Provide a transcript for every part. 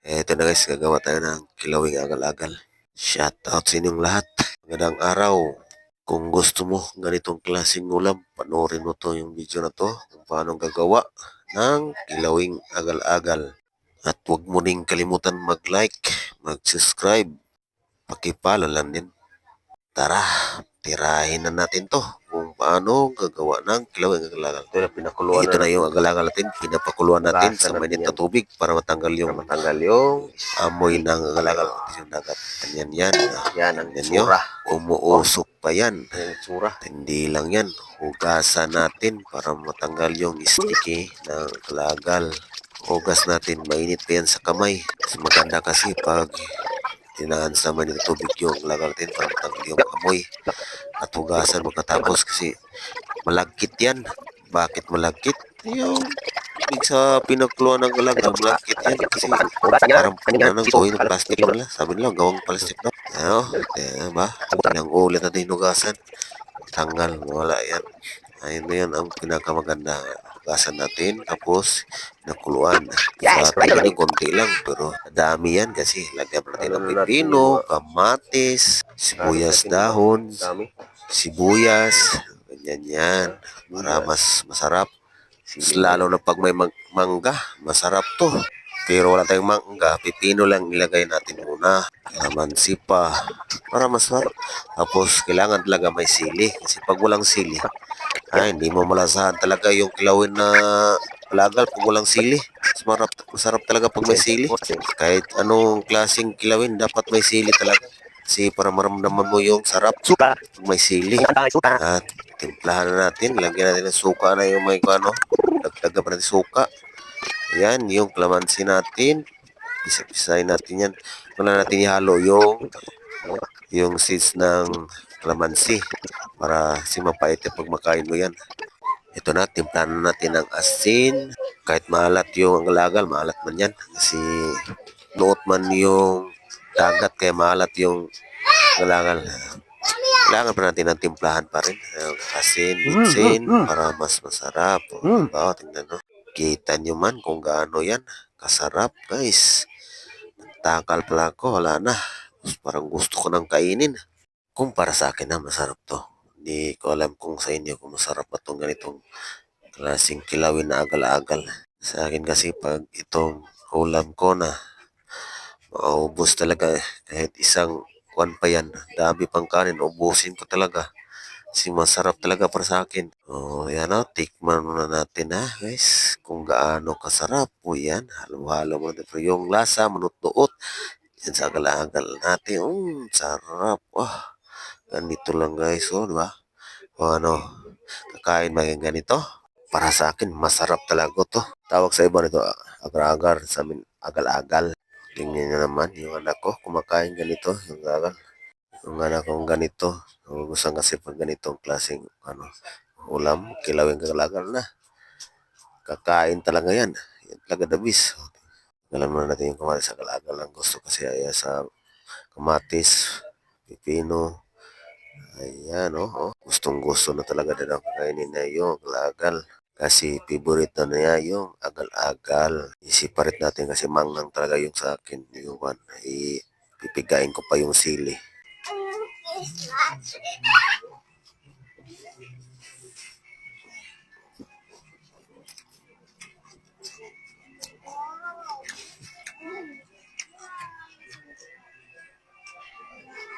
Eto na guys, gagawa tayo ng kilawing agal-agal. Shout out sa inyong lahat. Magandang araw. Kung gusto mo ganitong klaseng ulam, panoorin mo to yung video na to kung paano gagawa ng kilawing agal-agal. At huwag mo ring kalimutan mag-like, mag-subscribe, pakipalo lang din. Tara, tirahin na natin to kung paano gagawa ng kilawing agal-agal. Ito na yung agal-agal natin. Pinapakuluan natin sa mainit na tubig para matanggal yung amoy ng agal-agal. Yung dagat. Ganyan yan. Yan ang itsura. Umuusok pa yan. Hindi lang yan. Hugasan natin para matanggal yung sticky ng agal-agal. Hugas natin. Mainit pa yan sa kamay. Mas maganda kasi pag tinaan sa mainit na tubig yung agal natin para matanggal yung amoy. At hugasan magkatapos kasi malagkit yan. Bakit malagkit? Yung sa pinakuluan ng galaga, malagkit yan kasi parang ano, gawin ng plastic nila. Sabi nila, gawang plastic na. Ano? Diba? Ilang ulit natin hinugasan. Tanggal, wala yan. Ayun na yan ang pinakamaganda. Hugasan natin, tapos pinakuluan. Sa tingin yung konti lang, pero dami yan kasi lagyan natin ng pipino, kamatis, sibuyas dahon, sibuyas, ganyan yan, para mas masarap. Lalo na pag may mangga, masarap to. Pero wala tayong mangga, pipino lang ilagay natin muna. Kalamansi pa, para masarap. Tapos kailangan talaga may sili. Kasi pag walang sili, ay hindi mo malasahan talaga yung kilawin na alagal pag walang sili. Masarap talaga pag may sili. Kahit anong klaseng kilawin, dapat may sili talaga. Kasi para maramdaman mo yung sarap pag may sili. At timplahan na natin. Lagyan natin ng suka na yung may ano. Dagdagan pa natin suka. Ayan, yung kalamansi natin. Pisa-pisahin natin yan. Wala natin ihalo yung seeds ng kalamansi para si mapait pag makain mo yan. Ito na, timplahan na natin ng asin. Kahit maalat yung angalagal, maalat man yan. Kasi nuot man yung dagat, kaya maalat yung angalagal. Kailangan pa natin ng timplahan pa rin. Asin, bitsin, para mas masarap. Diba? Tingnan nyo. Kita nyo man kung gaano yan. Kasarap, guys. Takal pala ko, wala na. Parang gusto ko nang kainin. Kung para sa akin na masarap to. Hindi ko alam kung sa inyo kung masarap pa itong ganitong klaseng kilawin na agal-agal. Sa akin kasi pag itong ulam ko na maubos talaga kahit isang kwan pa yan. Dami pang kanin, ubusin ko talaga. Kasi masarap talaga para sa akin. Yan o, tikman muna natin ha guys. Kung gaano kasarap po yan. Halo-halo mo natin. Pero yung lasa, manut-nuot. Yan sa agal-agal natin. Sarap. Ganito lang guys. Diba? Ano, kakain ba yung ganito? Para sa akin, masarap talaga to. Tawag sa iba nito, agar-agar. Sa amin, agal-agal. Tingnan nyo naman, yung anak ko, kumakain ganito, yung agal. Yung anak kong ganito, gusto kasi pag ganitong klaseng ulam, kilawin agal-agal na. Kakain talaga yan. Yan talaga dabis. Alam na natin yung kamatis sa agal-agal lang gusto kasi sa kamatis, pipino. Ayan, gustong-gusto na talaga din ang kakainin na yung agal-agal. Kasi favorite na niya yung agal-agal. Isiparit natin kasi mangnang talaga yung sa akin. Yung ipipigain ko pa yung sili.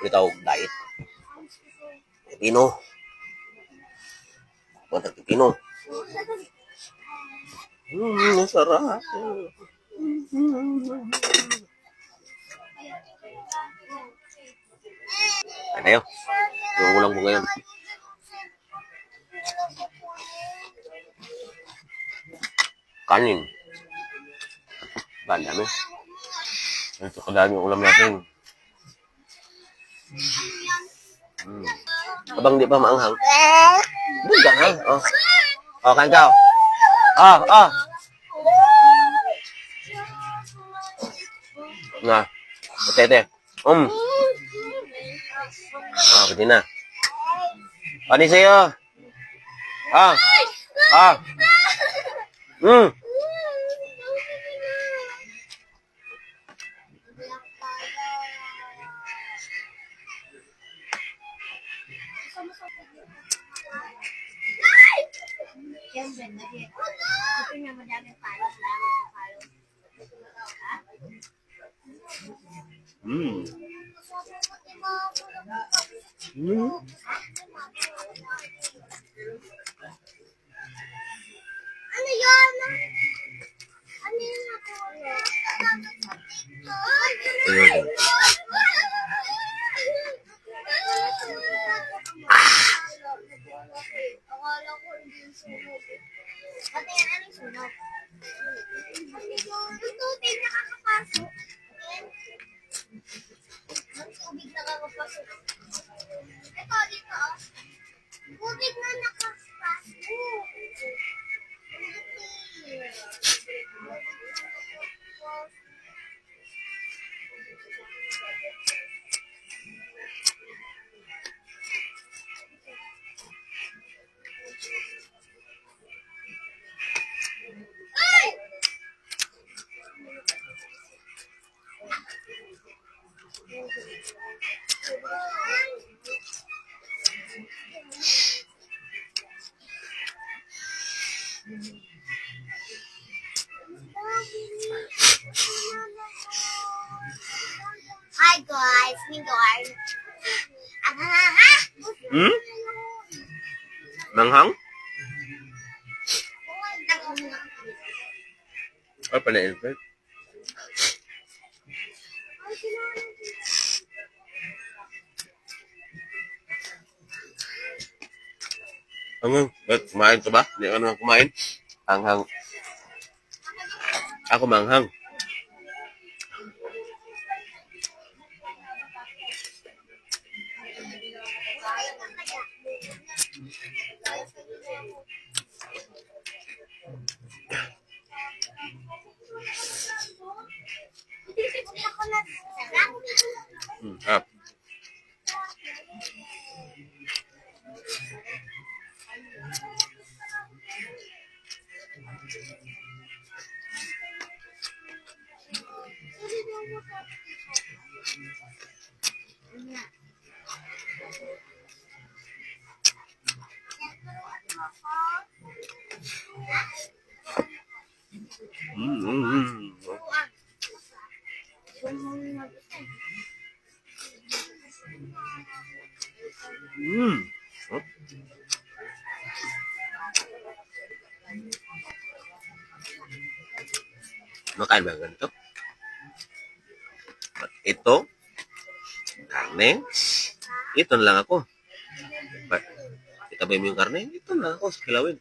Ito diet. Pipino. Mantag pipino. Masarap. Ano yun? Yung ulang ko ngayon. Kanin. Dami. Ito kadami yung ulam natin. Abang di pa maanghang. Di ka ha? Kain ka. Nga. Tete. Pwede na. Pani sa'yo. Mm. Mm. Ano yun? Ano yun ako? Ayun. Akala ko hindi sunog. Pati yan, anong sunog? Yung tubig nakakapasok. Yung tubig nakakapasok. Ito, dito. Tubig na nakakapasok. Hi guys, Mingor. Hmm? Manghang? Apa na infect? Hanggang, ba't kumain ka ba? Hindi ka naman kumain? Hanghang. Ako manghang. Ah. Makain ba ganito? Ito, karne, ito na lang ako. Itabi mo yung karne, ito na ako sa kilawin.